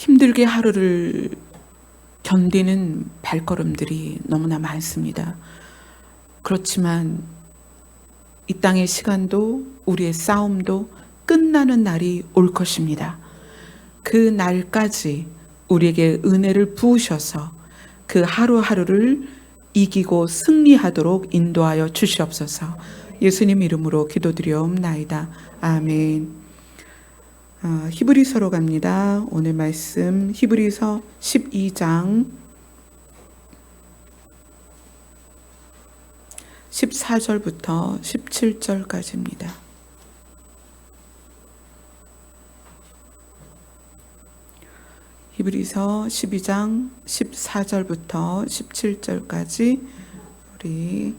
힘들게 하루를 견디는 발걸음들이 너무나 많습니다. 그렇지만 이 땅의 시간도 우리의 싸움도 끝나는 날이 올 것입니다. 그 날까지 우리에게 은혜를 부으셔서 그 하루하루를 이기고 승리하도록 인도하여 주시옵소서. 예수님 이름으로 기도드리옵나이다. 아멘. 히브리서로 갑니다. 오늘 말씀 히브리서 12장 14절부터 17절까지입니다. 히브리서 12장 14절부터 17절까지 우리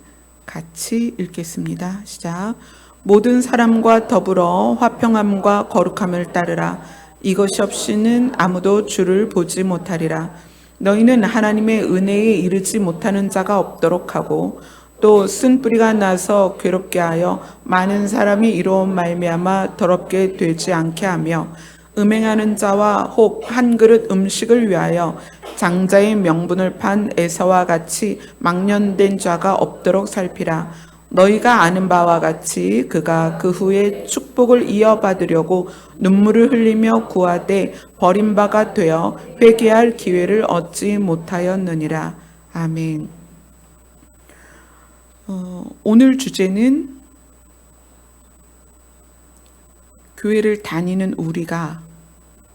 같이 읽겠습니다. 시작. 모든 사람과 더불어 화평함과 거룩함을 따르라. 이것이 없이는 아무도 주를 보지 못하리라. 너희는 하나님의 은혜에 이르지 못하는 자가 없도록 하고 또 쓴뿌리가 나서 괴롭게 하여 많은 사람이 이로운 말미암아 더럽게 되지 않게 하며 음행하는 자와 혹 한 그릇 음식을 위하여 장자의 명분을 판 에서와 같이 망령된 자가 없도록 살피라. 너희가 아는 바와 같이 그가 그 후에 축복을 이어받으려고 눈물을 흘리며 구하되 버림바가 되어 회개할 기회를 얻지 못하였느니라. 아멘. 오늘 주제는 교회를 다니는 우리가,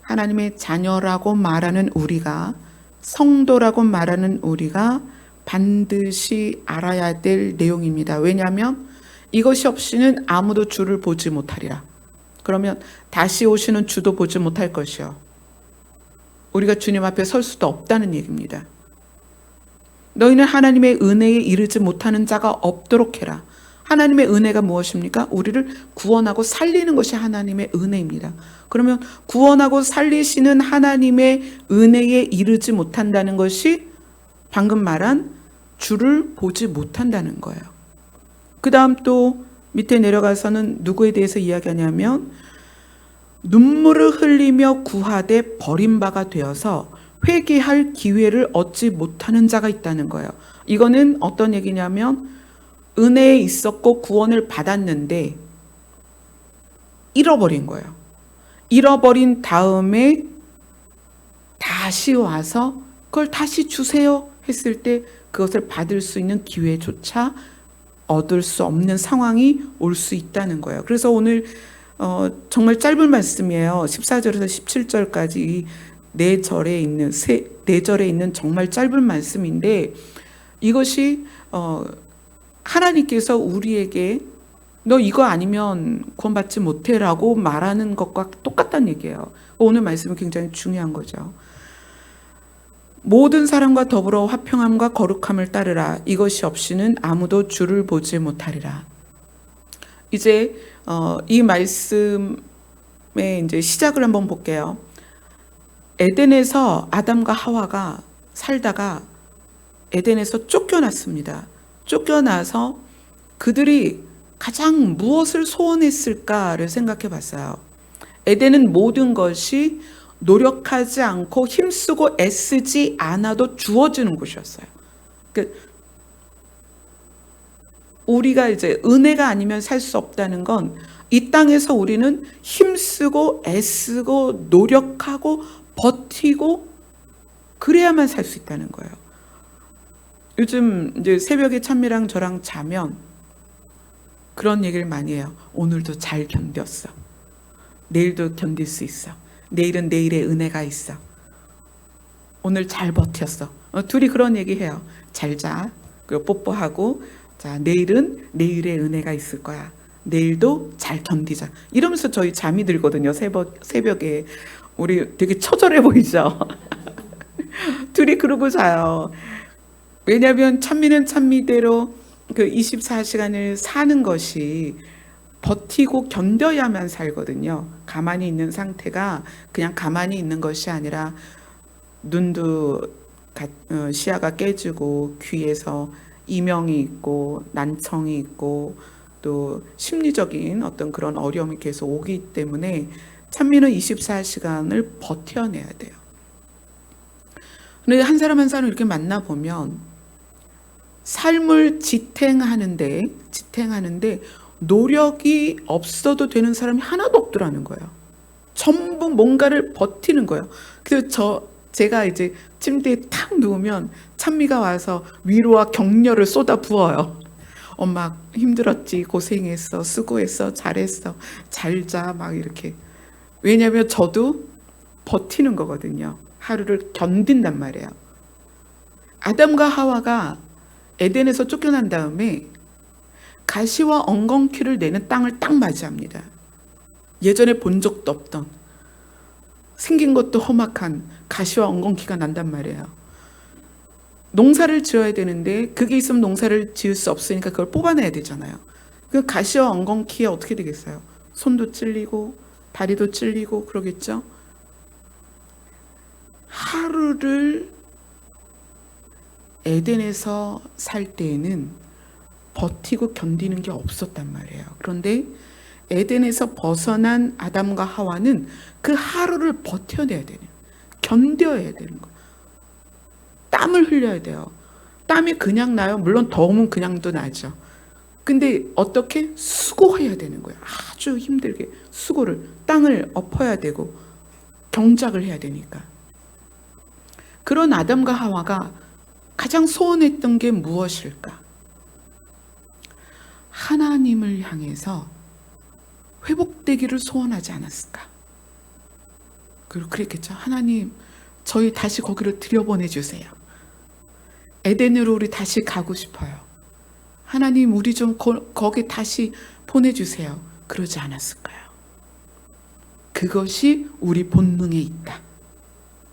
하나님의 자녀라고 말하는 우리가, 성도라고 말하는 우리가 반드시 알아야 될 내용입니다. 왜냐하면 이것이 없이는 아무도 주를 보지 못하리라. 그러면 다시 오시는 주도 보지 못할 것이요. 우리가 주님 앞에 설 수도 없다는 얘기입니다. 너희는 하나님의 은혜에 이르지 못하는 자가 없도록 해라. 하나님의 은혜가 무엇입니까? 우리를 구원하고 살리는 것이 하나님의 은혜입니다. 그러면 구원하고 살리시는 하나님의 은혜에 이르지 못한다는 것이 방금 말한 주를 보지 못한다는 거예요. 그 다음 또 밑에 내려가서는 누구에 대해서 이야기하냐면 눈물을 흘리며 구하되 버림바가 되어서 회개할 기회를 얻지 못하는 자가 있다는 거예요. 이거는 어떤 얘기냐면 은혜에 있었고 구원을 받았는데 잃어버린 거예요. 잃어버린 다음에 다시 와서 그걸 다시 주세요 했을 때 그것을 받을 수 있는 기회조차 얻을 수 없는 상황이 올 수 있다는 거예요. 그래서 오늘 정말 짧은 말씀이에요. 14절에서 17절까지 네 절에 있는 정말 짧은 말씀인데 이것이 하나님께서 우리에게 너 이거 아니면 구원받지 못해라고 말하는 것과 똑같다는 얘기예요. 오늘 말씀은 굉장히 중요한 거죠. 모든 사람과 더불어 화평함과 거룩함을 따르라. 이것이 없이는 아무도 주를 보지 못하리라. 이제 이 말씀의 이제 시작을 한번 볼게요. 에덴에서 아담과 하와가 살다가 에덴에서 쫓겨났습니다. 쫓겨나서 그들이 가장 무엇을 소원했을까를 생각해 봤어요. 에덴은 모든 것이 노력하지 않고 힘쓰고 애쓰지 않아도 주어지는 곳이었어요. 그러니까 우리가 이제 은혜가 아니면 살 수 없다는 건 이 땅에서 우리는 힘쓰고 애쓰고 노력하고 버티고 그래야만 살 수 있다는 거예요. 요즘 이제 새벽에 찬미랑 저랑 자면 그런 얘기를 많이 해요. 오늘도 잘 견뎠어. 내일도 견딜 수 있어. 내일은 내일의 은혜가 있어. 오늘 잘 버텼어. 둘이 그런 얘기해요. 잘 자. 그리고 뽀뽀하고 자 내일은 내일의 은혜가 있을 거야. 내일도 잘 견디자. 이러면서 저희 잠이 들거든요. 새벽에. 우리 되게 처절해 보이죠? 둘이 그러고 자요. 왜냐하면 찬미는 찬미대로 그 24시간을 사는 것이 버티고 견뎌야만 살거든요. 가만히 있는 상태가 그냥 가만히 있는 것이 아니라 눈도 시야가 깨지고 귀에서 이명이 있고 난청이 있고 또 심리적인 어떤 그런 어려움이 계속 오기 때문에 찬미는 24시간을 버텨내야 돼요. 근데 한 사람 한 사람 이렇게 만나보면 삶을 지탱하는데 노력이 없어도 되는 사람이 하나도 없더라는 거예요. 전부 뭔가를 버티는 거예요. 그래서 제가 이제 침대에 탁 누우면 찬미가 와서 위로와 격려를 쏟아 부어요. 엄마 힘들었지, 고생했어, 수고했어, 잘했어, 잘 자, 막 이렇게. 왜냐하면 저도 버티는 거거든요. 하루를 견딘단 말이에요. 아담과 하와가 에덴에서 쫓겨난 다음에 가시와 엉겅퀴를 내는 땅을 딱 맞이합니다. 예전에 본 적도 없던, 생긴 것도 험악한 가시와 엉겅퀴가 난단 말이에요. 농사를 지어야 되는데 그게 있으면 농사를 지을 수 없으니까 그걸 뽑아내야 되잖아요. 그 가시와 엉겅퀴에 어떻게 되겠어요? 손도 찔리고 다리도 찔리고 그러겠죠. 하루를 에덴에서 살 때에는 버티고 견디는 게 없었단 말이에요. 그런데 에덴에서 벗어난 아담과 하와는 그 하루를 버텨내야 되는, 견뎌야 되는 거예요. 땀을 흘려야 돼요. 땀이 그냥 나요? 물론 더우면 그냥도 나죠. 근데 어떻게? 수고해야 되는 거예요. 아주 힘들게 수고를, 땅을 엎어야 되고 경작을 해야 되니까. 그런 아담과 하와가 가장 소원했던 게 무엇일까? 하나님을 향해서 회복되기를 소원하지 않았을까? 그리고 그랬겠죠. 하나님, 저희 다시 거기로 들여보내주세요. 에덴으로 우리 다시 가고 싶어요. 하나님, 우리 좀 거기 다시 보내주세요. 그러지 않았을까요? 그것이 우리 본능에 있다.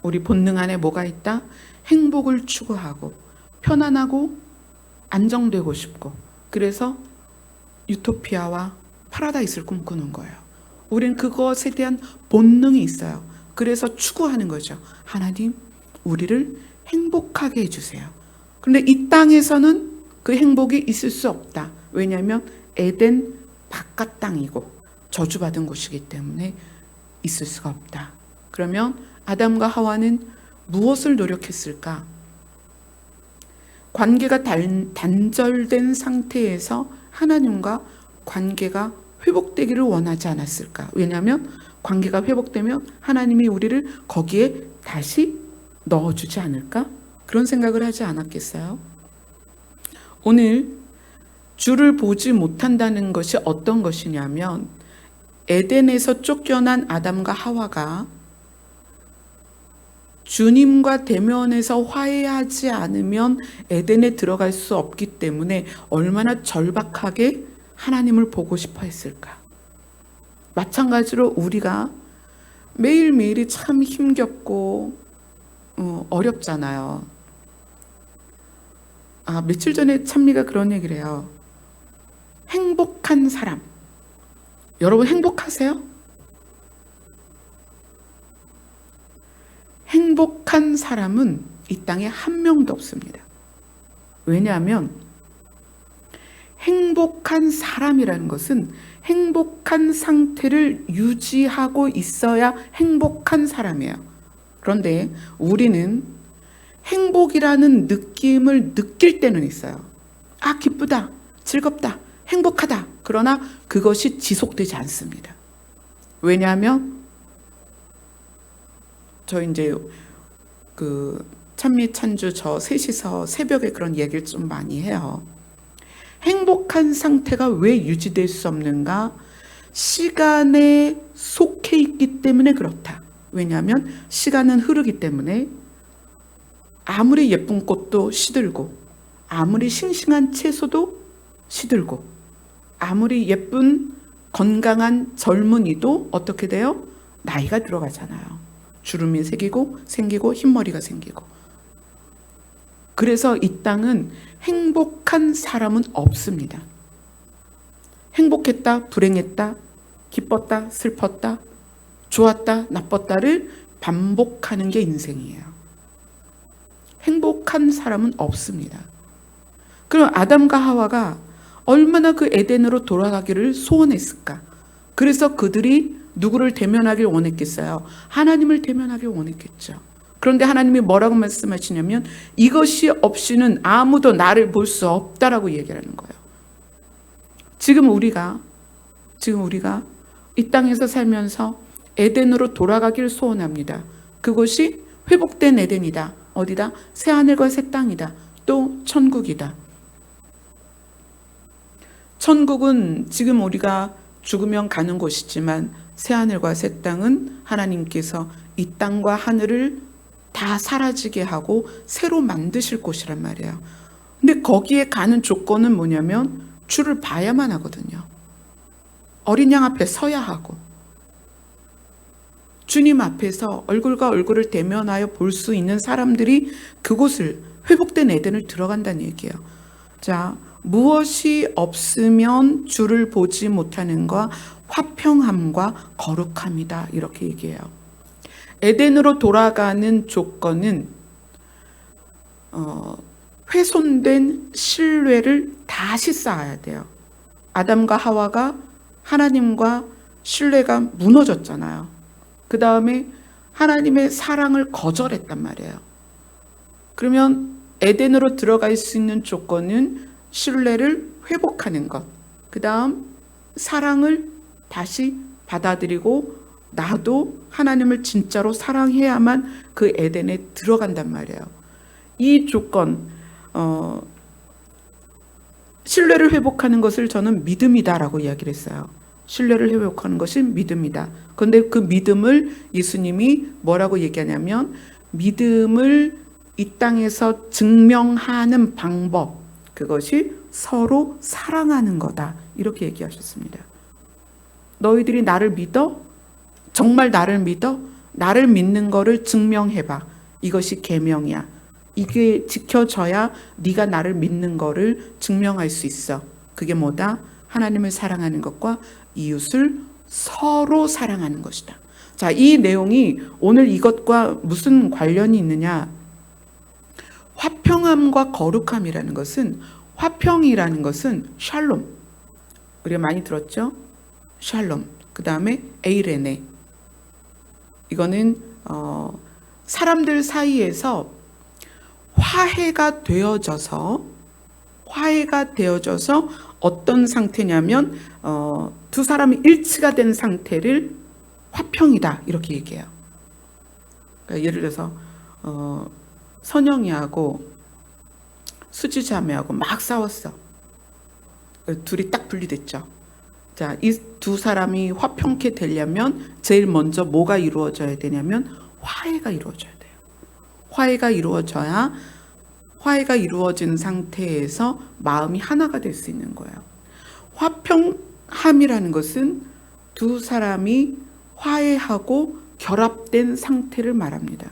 우리 본능 안에 뭐가 있다? 행복을 추구하고 편안하고 안정되고 싶고, 그래서 유토피아와 파라다이스를 꿈꾸는 거예요. 우린 그것에 대한 본능이 있어요. 그래서 추구하는 거죠. 하나님, 우리를 행복하게 해주세요. 그런데 이 땅에서는 그 행복이 있을 수 없다. 왜냐하면 에덴 바깥 땅이고 저주받은 곳이기 때문에 있을 수가 없다. 그러면 아담과 하와는 무엇을 노력했을까? 관계가 단절된 상태에서 하나님과 관계가 회복되기를 원하지 않았을까? 왜냐하면 관계가 회복되면 하나님이 우리를 거기에 다시 넣어주지 않을까? 그런 생각을 하지 않았겠어요? 오늘 주를 보지 못한다는 것이 어떤 것이냐면, 에덴에서 쫓겨난 아담과 하와가 주님과 대면해서 화해하지 않으면 에덴에 들어갈 수 없기 때문에 얼마나 절박하게 하나님을 보고 싶어 했을까? 마찬가지로 우리가 매일매일이 참 힘겹고 어렵잖아요. 며칠 전에 찬미가 그런 얘기를 해요. 행복한 사람. 여러분 행복하세요? 행복한 사람은 이 땅에 한 명도 없습니다. 왜냐하면 행복한 사람이라는 것은 행복한 상태를 유지하고 있어야 행복한 사람이에요. 그런데 우리는 행복이라는 느낌을 느낄 때는 있어요. 기쁘다, 즐겁다, 행복하다. 그러나 그것이 지속되지 않습니다. 왜냐하면 저 이제 찬미 찬주 저 셋이서 새벽에 그런 얘기를 좀 많이 해요. 행복한 상태가 왜 유지될 수 없는가? 시간에 속해 있기 때문에 그렇다. 왜냐하면 시간은 흐르기 때문에 아무리 예쁜 꽃도 시들고, 아무리 싱싱한 채소도 시들고, 아무리 예쁜 건강한 젊은이도 어떻게 돼요? 나이가 들어가잖아요. 주름이 생기고 흰머리가 생기고. 그래서 이 땅은 행복한 사람은 없습니다. 행복했다, 불행했다, 기뻤다, 슬펐다, 좋았다, 나빴다를 반복하는 게 인생이에요. 행복한 사람은 없습니다. 그럼 아담과 하와가 얼마나 그 에덴으로 돌아가기를 소원했을까? 그래서 그들이 누구를 대면하길 원했겠어요? 하나님을 대면하길 원했겠죠. 그런데 하나님이 뭐라고 말씀하시냐면 이것이 없이는 아무도 나를 볼 수 없다라고 얘기하는 거예요. 지금 우리가 이 땅에서 살면서 에덴으로 돌아가길 소원합니다. 그것이 회복된 에덴이다. 어디다? 새하늘과 새 땅이다. 또 천국이다. 천국은 지금 우리가 죽으면 가는 곳이지만 새하늘과 새 땅은 하나님께서 이 땅과 하늘을 다 사라지게 하고 새로 만드실 곳이란 말이에요. 근데 거기에 가는 조건은 뭐냐면 주를 봐야만 하거든요. 어린 양 앞에 서야 하고 주님 앞에서 얼굴과 얼굴을 대면하여 볼 수 있는 사람들이 그곳을 회복된 에덴을 들어간다는 얘기예요. 자, 무엇이 없으면 주를 보지 못하는 것, 화평함과 거룩함이다 이렇게 얘기해요. 에덴으로 돌아가는 조건은 훼손된 신뢰를 다시 쌓아야 돼요. 아담과 하와가 하나님과 신뢰가 무너졌잖아요. 그 다음에 하나님의 사랑을 거절했단 말이에요. 그러면 에덴으로 들어갈 수 있는 조건은 신뢰를 회복하는 것, 그 다음 사랑을 다시 받아들이고 나도 하나님을 진짜로 사랑해야만 그 에덴에 들어간단 말이에요. 이 조건, 신뢰를 회복하는 것을 저는 믿음이다라고 이야기를 했어요. 신뢰를 회복하는 것이 믿음이다. 그런데 그 믿음을 예수님이 뭐라고 얘기하냐면 믿음을 이 땅에서 증명하는 방법, 그것이 서로 사랑하는 거다 이렇게 얘기하셨습니다. 너희들이 나를 믿어? 정말 나를 믿어? 나를 믿는 거를 증명해봐. 이것이 계명이야. 이게 지켜져야 네가 나를 믿는 거를 증명할 수 있어. 그게 뭐다? 하나님을 사랑하는 것과 이웃을 서로 사랑하는 것이다. 자, 이 내용이 오늘 이것과 무슨 관련이 있느냐? 화평함과 거룩함이라는 것은, 화평이라는 것은 샬롬. 우리가 많이 들었죠? 샬롬. 그 다음에 에이레네. 이거는 사람들 사이에서 화해가 되어져서 어떤 상태냐면 두 사람이 일치가 된 상태를 화평이다 이렇게 얘기해요. 그러니까 예를 들어서 선영이하고 수지자매하고 막 싸웠어. 둘이 딱 분리됐죠. 자, 이 두 사람이 화평케 되려면 제일 먼저 뭐가 이루어져야 되냐면 화해가 이루어져야 돼요. 화해가 이루어진 상태에서 마음이 하나가 될 수 있는 거예요. 화평함이라는 것은 두 사람이 화해하고 결합된 상태를 말합니다.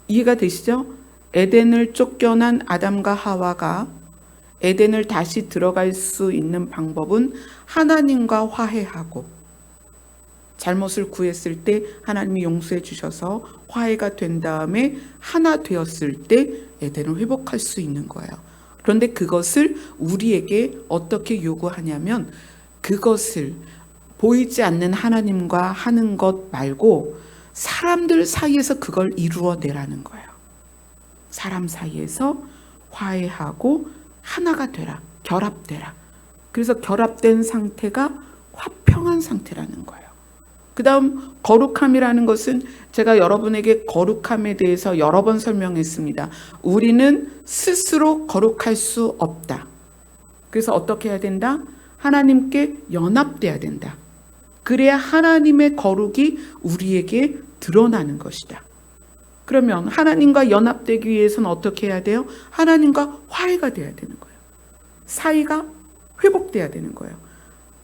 이해가 되시죠? 에덴을 쫓겨난 아담과 하와가 에덴을 다시 들어갈 수 있는 방법은 하나님과 화해하고, 잘못을 구했을 때 하나님이 용서해 주셔서 화해가 된 다음에 하나 되었을 때 에덴을 회복할 수 있는 거예요. 그런데 그것을 우리에게 어떻게 요구하냐면 그것을 보이지 않는 하나님과 하는 것 말고 사람들 사이에서 그걸 이루어내라는 거예요. 사람 사이에서 화해하고 하나가 되라, 결합되라. 그래서 결합된 상태가 화평한 상태라는 거예요. 그 다음 거룩함이라는 것은 제가 여러분에게 거룩함에 대해서 여러 번 설명했습니다. 우리는 스스로 거룩할 수 없다. 그래서 어떻게 해야 된다? 하나님께 연합돼야 된다. 그래야 하나님의 거룩이 우리에게 드러나는 것이다. 그러면 하나님과 연합되기 위해서는 어떻게 해야 돼요? 하나님과 화해가 돼야 되는 거예요. 사이가 회복돼야 되는 거예요.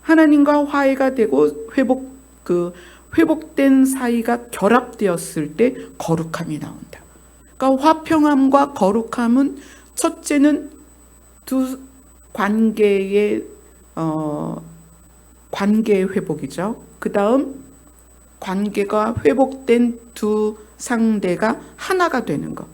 하나님과 화해가 되고 회복된 사이가 결합되었을 때 거룩함이 나온다. 그러니까 화평함과 거룩함은 첫째는 두 관계의 회복이죠. 그 다음 관계가 회복된 두 상대가 하나가 되는 것.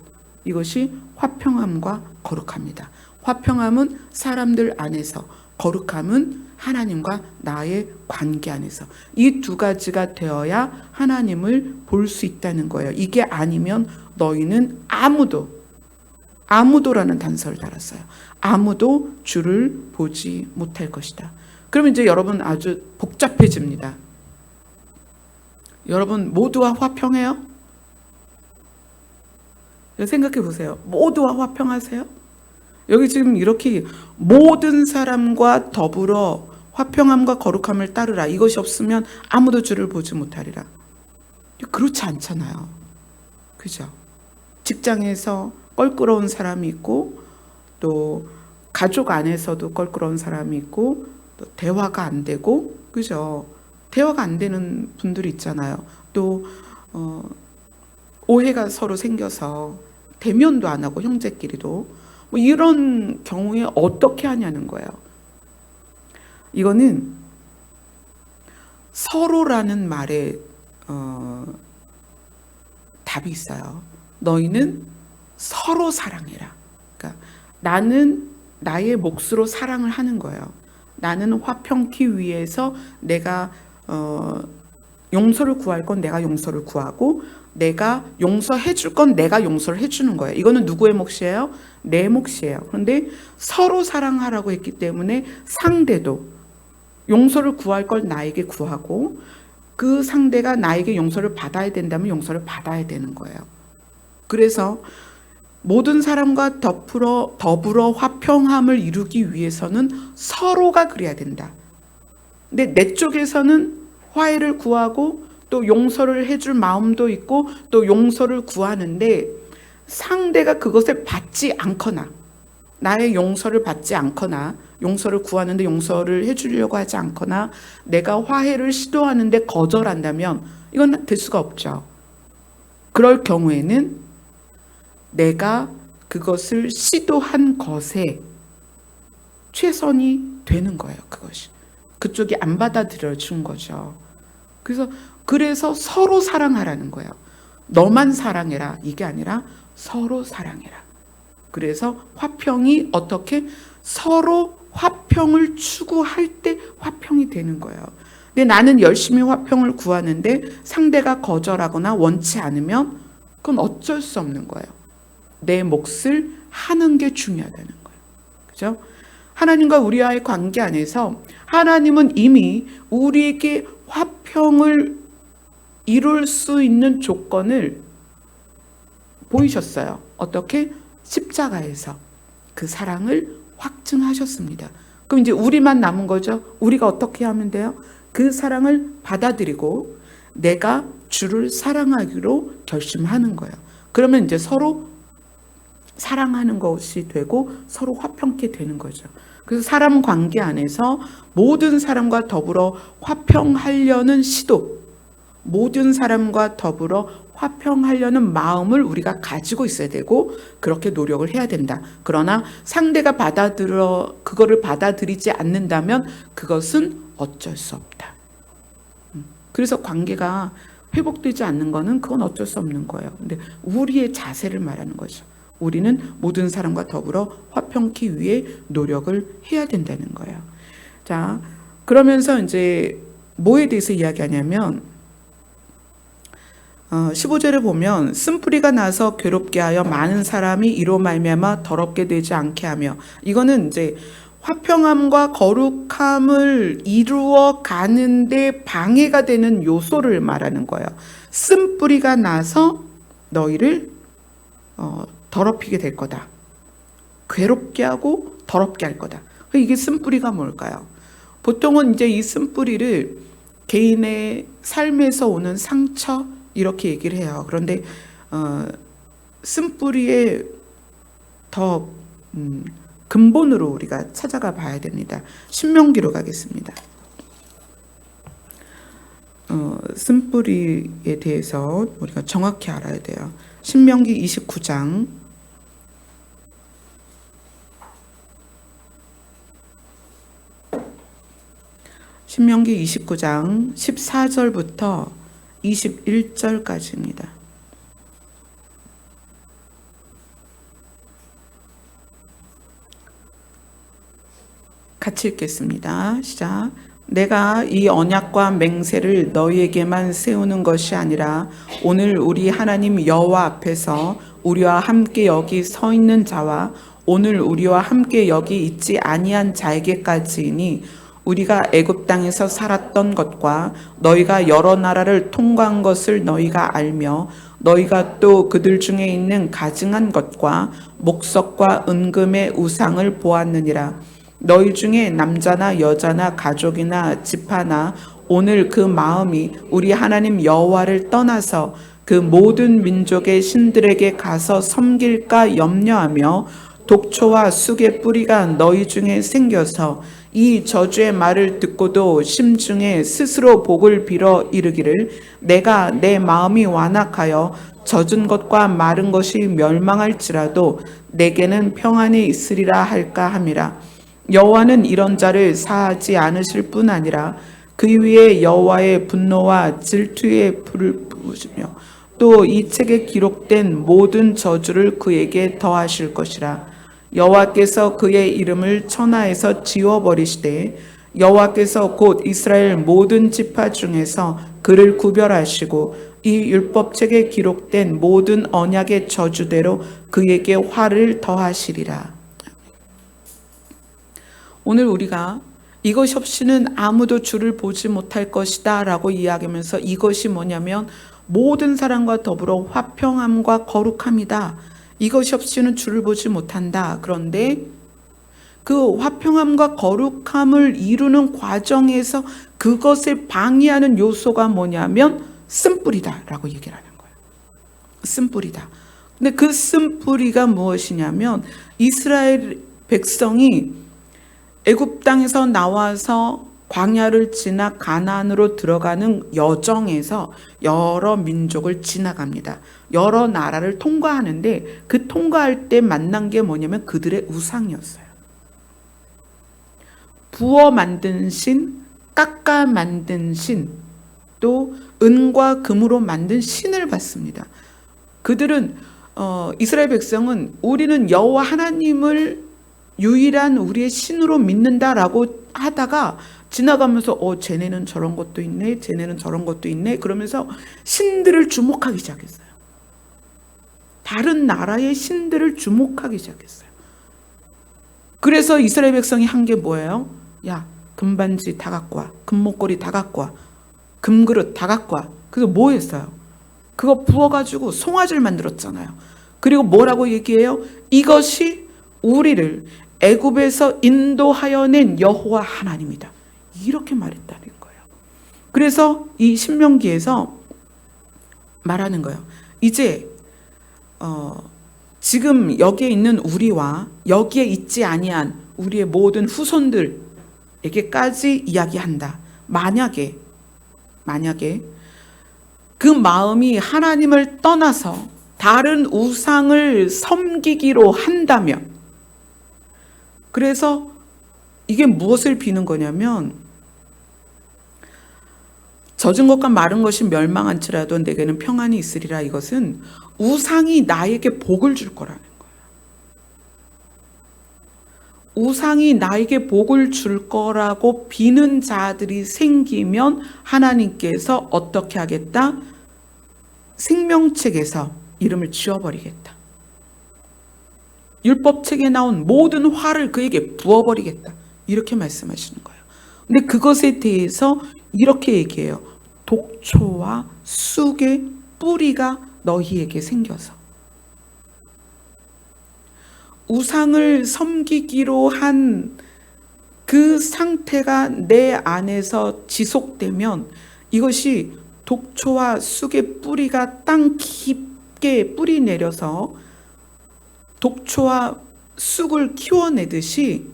이것이 화평함과 거룩합니다. 화평함은 사람들 안에서, 거룩함은 하나님과 나의 관계 안에서 이 두 가지가 되어야 하나님을 볼 수 있다는 거예요. 이게 아니면 너희는 아무도라는 단서를 달았어요. 아무도 주를 보지 못할 것이다. 그러면 이제 여러분 아주 복잡해집니다. 여러분 모두와 화평해요? 생각해 보세요. 모두와 화평하세요? 여기 지금 이렇게 모든 사람과 더불어 화평함과 거룩함을 따르라. 이것이 없으면 아무도 주를 보지 못하리라. 그렇지 않잖아요. 그죠? 직장에서 껄끄러운 사람이 있고 또 가족 안에서도 껄끄러운 사람이 있고 또 대화가 안 되고 그죠? 대화가 안 되는 분들이 있잖아요. 또 오해가 서로 생겨서 대면도 안 하고 형제끼리도 뭐 이런 경우에 어떻게 하냐는 거예요. 이거는 서로라는 말에 답이 있어요. 너희는 서로 사랑해라. 그러니까 나는 나의 몫으로 사랑을 하는 거예요. 나는 화평케 위해서 내가 용서를 구할 건 내가 용서를 구하고 내가 용서해 줄 건 내가 용서를 해주는 거예요. 이거는 누구의 몫이에요? 내 몫이에요. 그런데 서로 사랑하라고 했기 때문에 상대도 용서를 구할 걸 나에게 구하고 그 상대가 나에게 용서를 받아야 된다면 용서를 받아야 되는 거예요. 그래서 모든 사람과 더불어 화평함을 이루기 위해서는 서로가 그래야 된다. 근데 내 쪽에서는 화해를 구하고 또 용서를 해줄 마음도 있고 또 용서를 구하는데 상대가 그것을 받지 않거나 나의 용서를 받지 않거나 용서를 구하는데 용서를 해주려고 하지 않거나 내가 화해를 시도하는데 거절한다면 이건 될 수가 없죠. 그럴 경우에는 내가 그것을 시도한 것에 최선이 되는 거예요. 그것이 그쪽이 안 받아들여 준 거죠. 그래서 서로 사랑하라는 거예요. 너만 사랑해라 이게 아니라 서로 사랑해라. 그래서 화평이 어떻게 서로 화평을 추구할 때 화평이 되는 거예요. 근데 나는 열심히 화평을 구하는데 상대가 거절하거나 원치 않으면 그건 어쩔 수 없는 거예요. 내 몫을 하는 게 중요하다는 거예요. 그죠? 하나님과 우리와의 관계 안에서 하나님은 이미 우리에게 화평을 이룰 수 있는 조건을 보이셨어요. 어떻게? 십자가에서 그 사랑을 확증하셨습니다. 그럼 이제 우리만 남은 거죠. 우리가 어떻게 하면 돼요? 그 사랑을 받아들이고 내가 주를 사랑하기로 결심하는 거예요. 그러면 이제 서로 사랑하는 것이 되고 서로 화평케 되는 거죠. 그래서 사람 관계 안에서 모든 사람과 더불어 화평하려는 시도, 모든 사람과 더불어 화평하려는 마음을 우리가 가지고 있어야 되고 그렇게 노력을 해야 된다. 그러나 상대가 그거를 받아들이지 않는다면 그것은 어쩔 수 없다. 그래서 관계가 회복되지 않는 거는 그건 어쩔 수 없는 거예요. 근데 우리의 자세를 말하는 거죠. 우리는 모든 사람과 더불어 화평케 위해 노력을 해야 된다는 거예요. 자, 그러면서 이제 뭐에 대해서 이야기하냐면 15절에 보면 쓴뿌리가 나서 괴롭게 하여 많은 사람이 이로 말미암아 더럽게 되지 않게 하며, 이거는 이제 화평함과 거룩함을 이루어 가는데 방해가 되는 요소를 말하는 거예요. 쓴뿌리가 나서 너희를 더럽히게 될 거다. 괴롭게 하고 더럽게 할 거다. 이게 쓴뿌리가 뭘까요? 보통은 이제 이 쓴뿌리를 개인의 삶에서 오는 상처 이렇게 얘기를 해요. 그런데 쓴뿌리의 더 근본으로 우리가 찾아가 봐야 됩니다. 신명기로 가겠습니다. 쓴뿌리에 대해서 우리가 정확히 알아야 돼요. 신명기 29장 14절부터 21절까지입니다. 같이 읽겠습니다. 시작. 내가 이 언약과 맹세를 너희에게만 세우는 것이 아니라 오늘 우리 하나님 여호와 앞에서 우리와 함께 여기 서 있는 자와 오늘 우리와 함께 여기 있지 아니한 자에게까지니 우리가 애굽 땅에서 살았던 것과 너희가 여러 나라를 통과한 것을 너희가 알며 너희가 또 그들 중에 있는 가증한 것과 목석과 은금의 우상을 보았느니라. 너희 중에 남자나 여자나 가족이나 지파나 오늘 그 마음이 우리 하나님 여호와를 떠나서 그 모든 민족의 신들에게 가서 섬길까 염려하며 독초와 쑥의 뿌리가 너희 중에 생겨서 이 저주의 말을 듣고도 심중에 스스로 복을 빌어 이르기를 내가 내 마음이 완악하여 젖은 것과 마른 것이 멸망할지라도 내게는 평안이 있으리라 할까 함이라. 여호와는 이런 자를 사하지 않으실 뿐 아니라 그 위에 여호와의 분노와 질투의 불을 부으시며 또 이 책에 기록된 모든 저주를 그에게 더하실 것이라. 여호와께서 그의 이름을 천하에서 지워버리시되 여호와께서 곧 이스라엘 모든 지파 중에서 그를 구별하시고 이 율법책에 기록된 모든 언약의 저주대로 그에게 화를 더하시리라. 오늘 우리가 이것이 없이는 아무도 주를 보지 못할 것이다 라고 이야기하면서 이것이 뭐냐면 모든 사람과 더불어 화평함과 거룩함이다. 이것이 없이는 주를 보지 못한다. 그런데 그 화평함과 거룩함을 이루는 과정에서 그것을 방해하는 요소가 뭐냐면 쓴뿌리다 라고 얘기를 하는 거예요. 쓴뿌리다. 근데 그 쓴뿌리가 무엇이냐면 이스라엘 백성이 애굽 땅에서 나와서 광야를 지나 가나안으로 들어가는 여정에서 여러 민족을 지나갑니다. 여러 나라를 통과하는데 그 통과할 때 만난 게 뭐냐면 그들의 우상이었어요. 부어 만든 신, 깎아 만든 신, 또 은과 금으로 만든 신을 봤습니다. 그들은 이스라엘 백성은 우리는 여호와 하나님을 유일한 우리의 신으로 믿는다라고 하다가 지나가면서 쟤네는 저런 것도 있네, 쟤네는 저런 것도 있네 그러면서 신들을 주목하기 시작했어요. 다른 나라의 신들을 주목하기 시작했어요. 그래서 이스라엘 백성이 한 게 뭐예요? 야, 금반지 다 갖고 와, 금목걸이 다 갖고 와, 금그릇 다 갖고 와. 그래서 뭐 했어요? 그거 부어가지고 송아지를 만들었잖아요. 그리고 뭐라고 얘기해요? 이것이 우리를 애굽에서 인도하여 낸 여호와 하나님이다. 이렇게 말했다는 거예요. 그래서 이 신명기에서 말하는 거예요. 이제 지금 여기에 있는 우리와 여기에 있지 아니한 우리의 모든 후손들에게까지 이야기한다. 만약에 그 마음이 하나님을 떠나서 다른 우상을 섬기기로 한다면, 그래서 이게 무엇을 비는 거냐면 젖은 것과 마른 것이 멸망한지라도 내게는 평안이 있으리라. 이것은 우상이 나에게 복을 줄 거라는 거예요. 우상이 나에게 복을 줄 거라고 비는 자들이 생기면 하나님께서 어떻게 하겠다? 생명책에서 이름을 지워버리겠다. 율법책에 나온 모든 화를 그에게 부어버리겠다. 이렇게 말씀하시는 거예요. 근데 그것에 대해서 이렇게 얘기해요. 독초와 쑥의 뿌리가 너희에게 생겨서. 우상을 섬기기로 한 그 상태가 내 안에서 지속되면 이것이 독초와 쑥의 뿌리가 땅 깊게 뿌리 내려서 독초와 쑥을 키워내듯이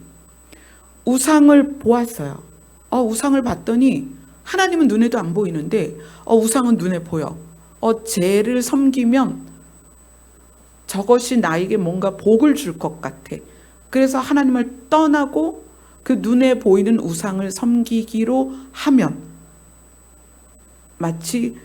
우상을 보았어요. 우상을 봤더니 하나님은 눈에도 안 보이는데 우상은 눈에 보여. 쟤를 섬기면 저것이 나에게 뭔가 복을 줄 것 같아. 그래서 하나님을 떠나고 그 눈에 보이는 우상을 섬기기로 하면 마치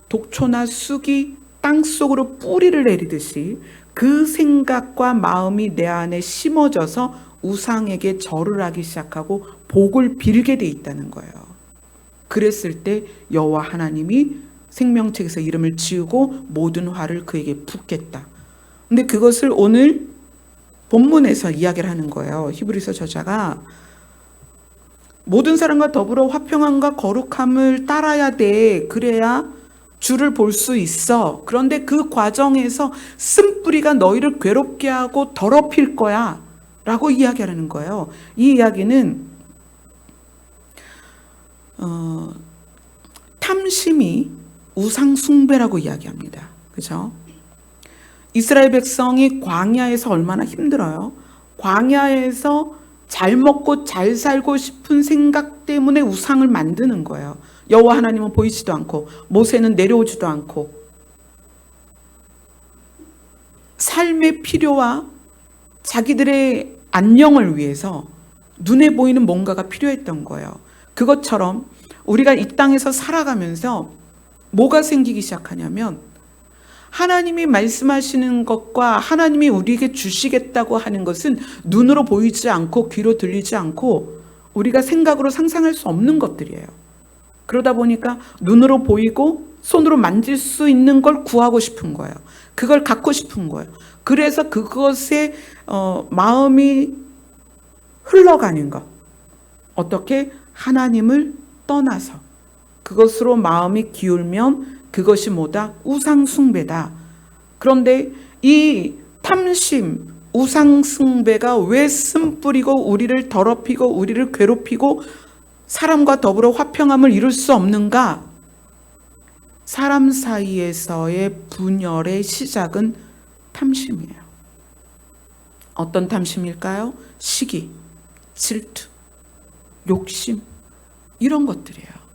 독초나 쑥이 땅속으로 뿌리를 내리듯이 그 생각과 마음이 내 안에 심어져서 우상에게 절을 하기 시작하고 복을 빌게 돼 있다는 거예요. 그랬을 때 여호와 하나님이 생명책에서 이름을 지우고 모든 화를 그에게 붓겠다. 근데 그것을 오늘 본문에서 이야기를 하는 거예요. 히브리서 저자가 모든 사람과 더불어 화평함과 거룩함을 따라야 돼. 그래야 주를 볼 수 있어. 그런데 그 과정에서 쓴뿌리가 너희를 괴롭게 하고 더럽힐 거야 라고 이야기하는 거예요. 이 이야기는 탐심이 우상 숭배라고 이야기합니다. 그죠? 이스라엘 백성이 광야에서 얼마나 힘들어요. 광야에서 잘 먹고 잘 살고 싶은 생각 때문에 우상을 만드는 거예요. 여호와 하나님은 보이지도 않고 모세는 내려오지도 않고 삶의 필요와 자기들의 안녕을 위해서 눈에 보이는 뭔가가 필요했던 거예요. 그것처럼 우리가 이 땅에서 살아가면서 뭐가 생기기 시작하냐면 하나님이 말씀하시는 것과 하나님이 우리에게 주시겠다고 하는 것은 눈으로 보이지 않고 귀로 들리지 않고 우리가 생각으로 상상할 수 없는 것들이에요. 그러다 보니까 눈으로 보이고 손으로 만질 수 있는 걸 구하고 싶은 거예요. 그걸 갖고 싶은 거예요. 그래서 그것에 마음이 흘러가는 것. 어떻게? 하나님을 떠나서 그것으로 마음이 기울면 그것이 뭐다? 우상숭배다. 그런데 이 탐심, 우상숭배가 왜 쓴뿌리고 우리를 더럽히고 우리를 괴롭히고 사람과 더불어 화평함을 이룰 수 없는가? 사람 사이에서의 분열의 시작은 탐심이에요. 어떤 탐심일까요? 시기, 질투, 욕심, 이런 것들이에요.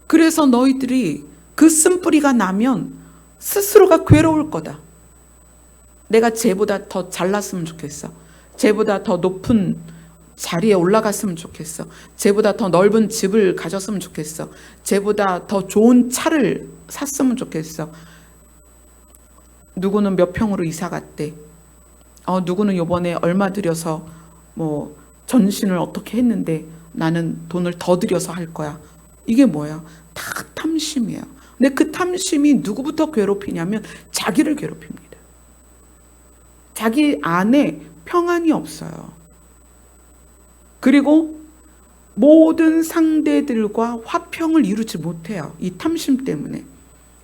그래서 너희들이 그 쓴뿌리가 나면 스스로가 괴로울 거다. 내가 쟤보다 더 잘났으면 좋겠어. 쟤보다 더 높은 자리에 올라갔으면 좋겠어. 쟤보다 더 넓은 집을 가졌으면 좋겠어. 쟤보다 더 좋은 차를 샀으면 좋겠어. 누구는 몇 평으로 이사 갔대. 누구는 요번에 얼마 들여서 뭐 전신을 어떻게 했는데 나는 돈을 더 들여서 할 거야. 이게 뭐야? 다 탐심이에요. 근데 그 탐심이 누구부터 괴롭히냐면 자기를 괴롭힙니다. 자기 안에 평안이 없어요. 그리고 모든 상대들과 화평을 이루지 못해요. 이 탐심 때문에.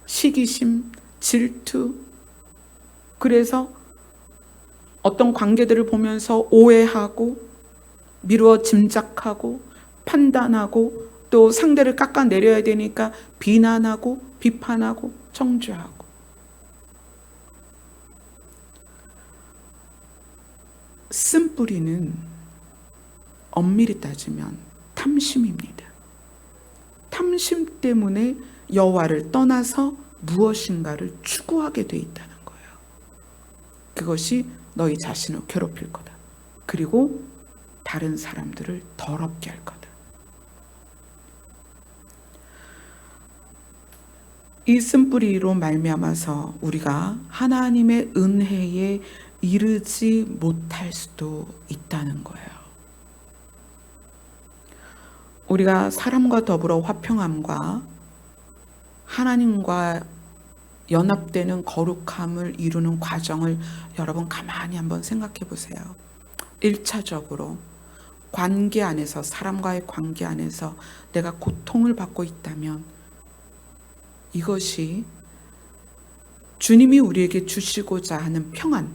시기심, 질투. 그래서 어떤 관계들을 보면서 오해하고 미루어 짐작하고 판단하고 또 상대를 깎아내려야 되니까 비난하고 비판하고 정죄하고. 쓴뿌리는 엄밀히 따지면 탐심입니다. 탐심 때문에 여호와를 떠나서 무엇인가를 추구하게 돼 있다는 거예요. 그것이 너희 자신을 괴롭힐 거다. 그리고 다른 사람들을 더럽게 할 거다. 이 쓴뿌리로 말미암아서 우리가 하나님의 은혜에 이르지 못할 수도 있다는 거예요. 우리가 사람과 더불어 화평함과 하나님과 연합되는 거룩함을 이루는 과정을 여러분 가만히 한번 생각해 보세요. 1차적으로 관계 안에서, 사람과의 관계 안에서 내가 고통을 받고 있다면 이것이 주님이 우리에게 주시고자 하는 평안,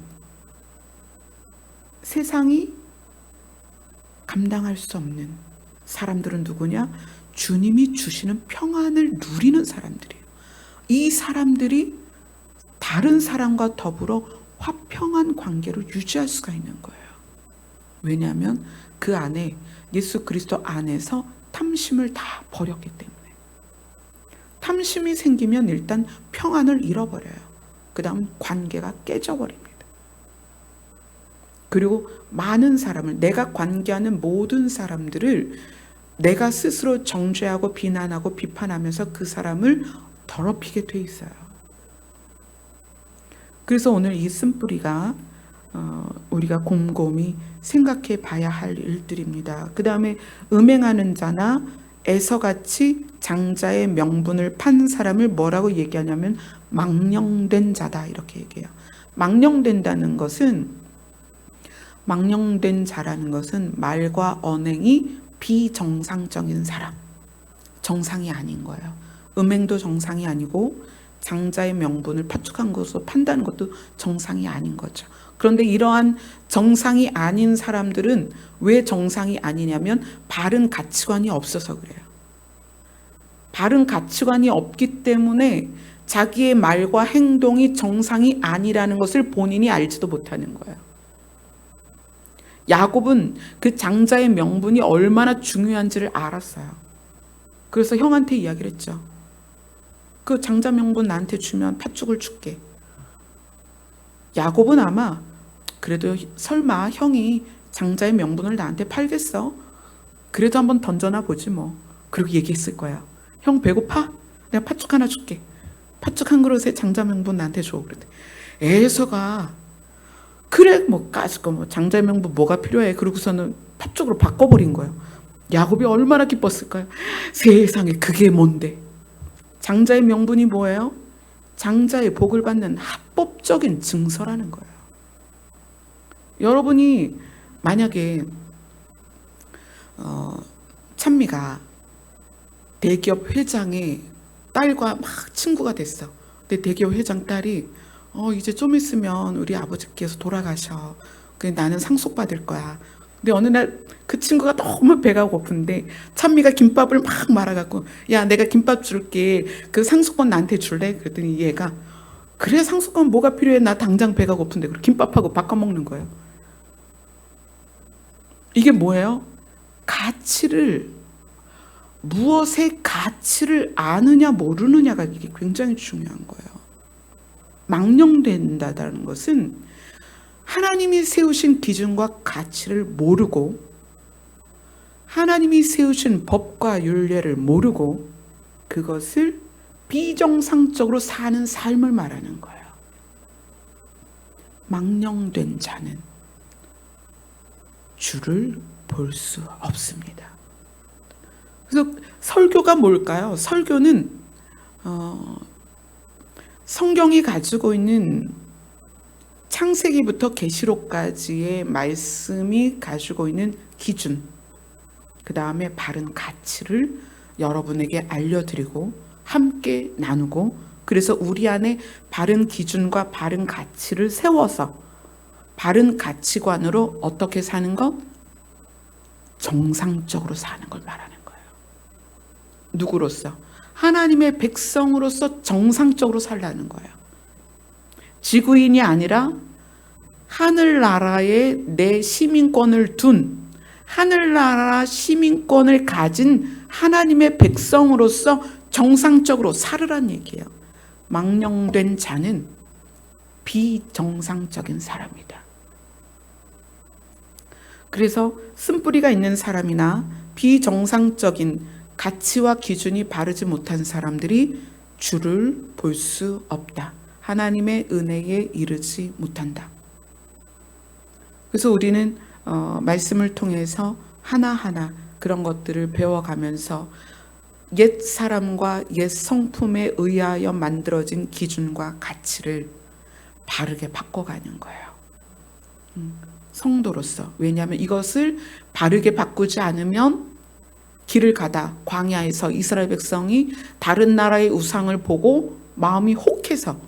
세상이 감당할 수 없는 사람들은 누구냐? 주님이 주시는 평안을 누리는 사람들이에요. 이 사람들이 다른 사람과 더불어 화평한 관계를 유지할 수가 있는 거예요. 왜냐하면 그 안에 예수 그리스도 안에서 탐심을 다 버렸기 때문에. 탐심이 생기면 일단 평안을 잃어버려요. 그 다음 관계가 깨져버립니다. 그리고 많은 사람을, 내가 관계하는 모든 사람들을 내가 스스로 정죄하고 비난하고 비판하면서 그 사람을 더럽히게 돼 있어요. 그래서 오늘 이 쓴뿌리가 우리가 곰곰이 생각해 봐야 할 일들입니다. 그 다음에 음행하는 자나 에서같이 장자의 명분을 판 사람을 뭐라고 얘기하냐면 망령된 자다 이렇게 얘기해요. 망령된 자라는 것은 말과 언행이 비정상적인 사람, 정상이 아닌 거예요. 음행도 정상이 아니고 장자의 명분을 파축한 것으로 판다는 것도 정상이 아닌 거죠. 그런데 이러한 정상이 아닌 사람들은 왜 정상이 아니냐면 바른 가치관이 없어서 그래요. 바른 가치관이 없기 때문에 자기의 말과 행동이 정상이 아니라는 것을 본인이 알지도 못하는 거예요. 야곱은 그 장자의 명분이 얼마나 중요한지를 알았어요. 그래서 형한테 이야기를 했죠. 그 장자 명분 나한테 주면 팥죽을 줄게. 야곱은 아마 그래도 설마 형이 장자의 명분을 나한테 팔겠어? 그래도 한번 던져나 보지 뭐. 그리고 얘기했을 거야. 형 배고파? 내가 팥죽 하나 줄게. 팥죽 한 그릇에 장자 명분 나한테 줘. 그랬더니 에서가 그래 뭐 까짓거 뭐 장자 명분 뭐가 필요해. 그러고서는 팥죽으로 바꿔버린 거예요. 야곱이 얼마나 기뻤을까요? 세상에 그게 뭔데? 장자의 명분이 뭐예요? 장자의 복을 받는 합법적인 증서라는 거예요. 여러분이 만약에 찬미가 대기업 회장의 딸과 막 친구가 됐어. 근데 대기업 회장 딸이 이제 좀 있으면 우리 아버지께서 돌아가셔. 그래서 나는 상속받을 거야. 근데 어느 날 그 친구가 너무 배가 고픈데 찬미가 김밥을 막 말아갖고 야 내가 김밥 줄게. 그 상속권 나한테 줄래? 그랬더니 얘가 그래 상속권 뭐가 필요해? 나 당장 배가 고픈데. 그리고 김밥하고 바꿔 먹는 거예요. 이게 뭐예요? 무엇의 가치를 아느냐 모르느냐가 이게 굉장히 중요한 거예요. 망령된다는 것은 하나님이 세우신 기준과 가치를 모르고 하나님이 세우신 법과 율례를 모르고 그것을 비정상적으로 사는 삶을 말하는 거예요. 망령된 자는 주를 볼 수 없습니다. 그래서 설교가 뭘까요? 설교는 성경이 가지고 있는 창세기부터 계시록까지의 말씀이 가지고 있는 기준, 그 다음에 바른 가치를 여러분에게 알려드리고 함께 나누고 그래서 우리 안에 바른 기준과 바른 가치를 세워서 바른 가치관으로 어떻게 사는 것? 정상적으로 사는 걸 말하는 거예요. 누구로서? 하나님의 백성으로서 정상적으로 살라는 거예요. 지구인이 아니라 하늘나라에 내 시민권을 둔 하늘나라 시민권을 가진 하나님의 백성으로서 정상적으로 살으란 얘기예요. 망령된 자는 비정상적인 사람이다. 그래서 쓴뿌리가 있는 사람이나 비정상적인 가치와 기준이 바르지 못한 사람들이 주를 볼 수 없다. 하나님의 은혜에 이르지 못한다. 그래서 우리는 말씀을 통해서 하나하나 그런 것들을 배워가면서 옛 사람과 옛 성품에 의하여 만들어진 기준과 가치를 바르게 바꿔가는 거예요. 성도로서. 왜냐하면 이것을 바르게 바꾸지 않으면 길을 가다 광야에서 이스라엘 백성이 다른 나라의 우상을 보고 마음이 혹해서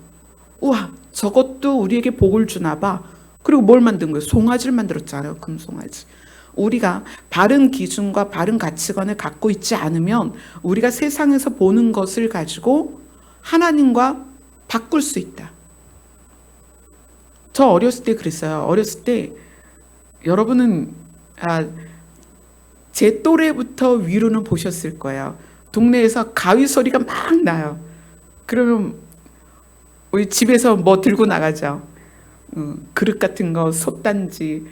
우와 저것도 우리에게 복을 주나 봐. 그리고 뭘 만든 거예요? 송아지를 만들었잖아요. 금송아지. 우리가 바른 기준과 바른 가치관을 갖고 있지 않으면 우리가 세상에서 보는 것을 가지고 하나님과 바꿀 수 있다. 저 어렸을 때 그랬어요. 어렸을 때 여러분은 제 또래부터 위로는 보셨을 거예요. 동네에서 가위 소리가 막 나요. 그러면 우리 집에서 뭐 들고 나가죠. 그릇 같은 거, 솥단지.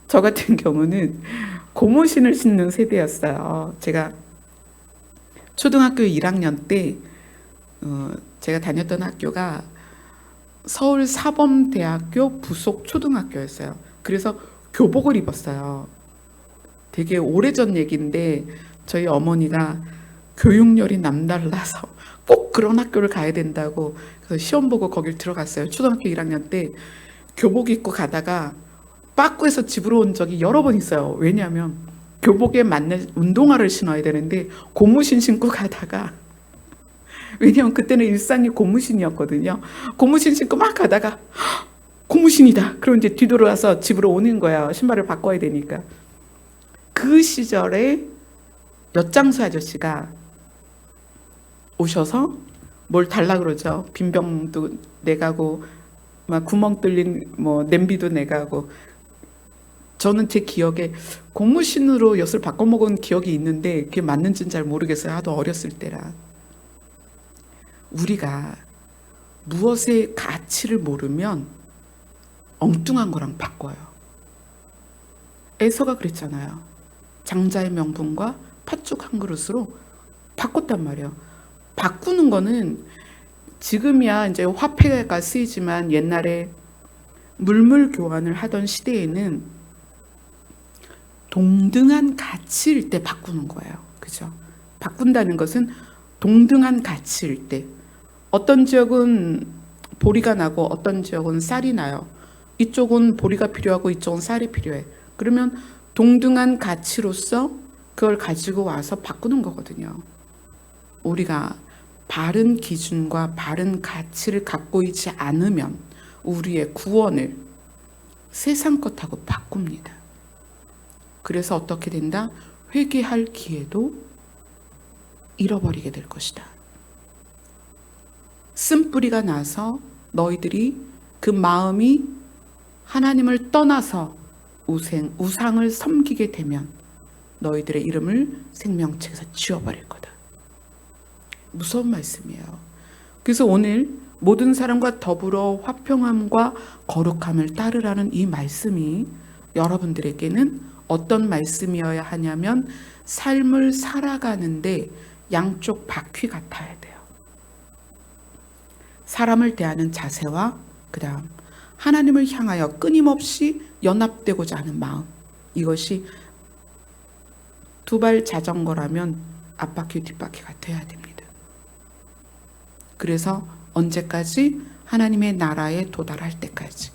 저 같은 경우는 고무신을 신는 세대였어요. 제가 초등학교 1학년 때 제가 다녔던 학교가 서울 사범대학교 부속 초등학교였어요. 그래서 교복을 입었어요. 되게 오래전 얘기인데 저희 어머니가 교육열이 남달라서 꼭 그런 학교를 가야 된다고 그래서 시험 보고 거길 들어갔어요. 초등학교 1학년 때 교복 입고 가다가 빠꾸에서 집으로 온 적이 여러 번 있어요. 왜냐하면 교복에 맞는 운동화를 신어야 되는데 고무신 신고 가다가 왜냐면 그때는 일상이 고무신이었거든요. 고무신 신고 막 가다가 고무신이다. 그럼 이제 뒤돌아서 집으로 오는 거야. 신발을 바꿔야 되니까. 그 시절에 엿장수 아저씨가 오셔서 뭘 달라 그러죠. 빈병도 내가고 막 구멍 뚫린 뭐 냄비도 내가고. 저는 제 기억에 고무신으로 엿을 바꿔 먹은 기억이 있는데 그게 맞는지는 잘 모르겠어요. 하도 어렸을 때라. 우리가 무엇의 가치를 모르면 엉뚱한 거랑 바꿔요. 에서가 그랬잖아요. 장자의 명분과 팥죽 한 그릇으로 바꿨단 말이에요. 바꾸는 거는 지금이야 이제 화폐가 쓰이지만 옛날에 물물 교환을 하던 시대에는 동등한 가치일 때 바꾸는 거예요. 그죠? 바꾼다는 것은 동등한 가치일 때. 어떤 지역은 보리가 나고 어떤 지역은 쌀이 나요. 이쪽은 보리가 필요하고 이쪽은 쌀이 필요해. 그러면 동등한 가치로서 그걸 가지고 와서 바꾸는 거거든요. 우리가 바른 기준과 바른 가치를 갖고 있지 않으면 우리의 구원을 세상 것하고 바꿉니다. 그래서 어떻게 된다? 회개할 기회도 잃어버리게 될 것이다. 쓴뿌리가 나서 너희들이 그 마음이 하나님을 떠나서 우상을 섬기게 되면 너희들의 이름을 생명책에서 지워버릴 거다. 무서운 말씀이에요. 그래서 오늘 모든 사람과 더불어 화평함과 거룩함을 따르라는 이 말씀이 여러분들에게는 어떤 말씀이어야 하냐면 삶을 살아가는데 양쪽 바퀴 같아야 돼요. 사람을 대하는 자세와 그 다음 하나님을 향하여 끊임없이 연합되고자 하는 마음, 이것이 두 발 자전거라면 앞바퀴 뒷바퀴가 돼야 됩니다. 그래서 언제까지? 하나님의 나라에 도달할 때까지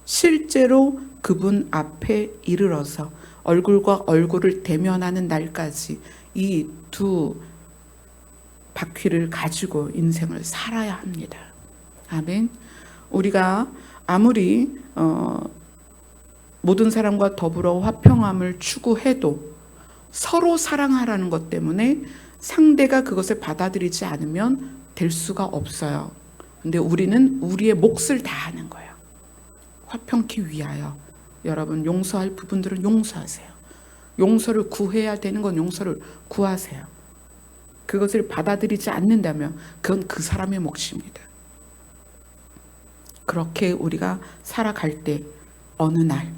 실제로 그분 앞에 이르러서 얼굴과 얼굴을 대면하는 날까지 이 두 바퀴를 가지고 인생을 살아야 합니다. 아멘. 우리가 아무리 모든 사람과 더불어 화평함을 추구해도 서로 사랑하라는 것 때문에 상대가 그것을 받아들이지 않으면 될 수가 없어요. 근데 우리는 우리의 몫을 다하는 거예요. 화평케 위하여. 여러분 용서할 부분들은 용서하세요. 용서를 구해야 되는 건 용서를 구하세요. 그것을 받아들이지 않는다면 그건 그 사람의 몫입니다. 그렇게 우리가 살아갈 때 어느 날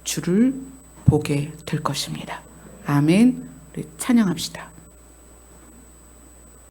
주를 보게 될 것입니다. 아멘. 우리 찬양합시다.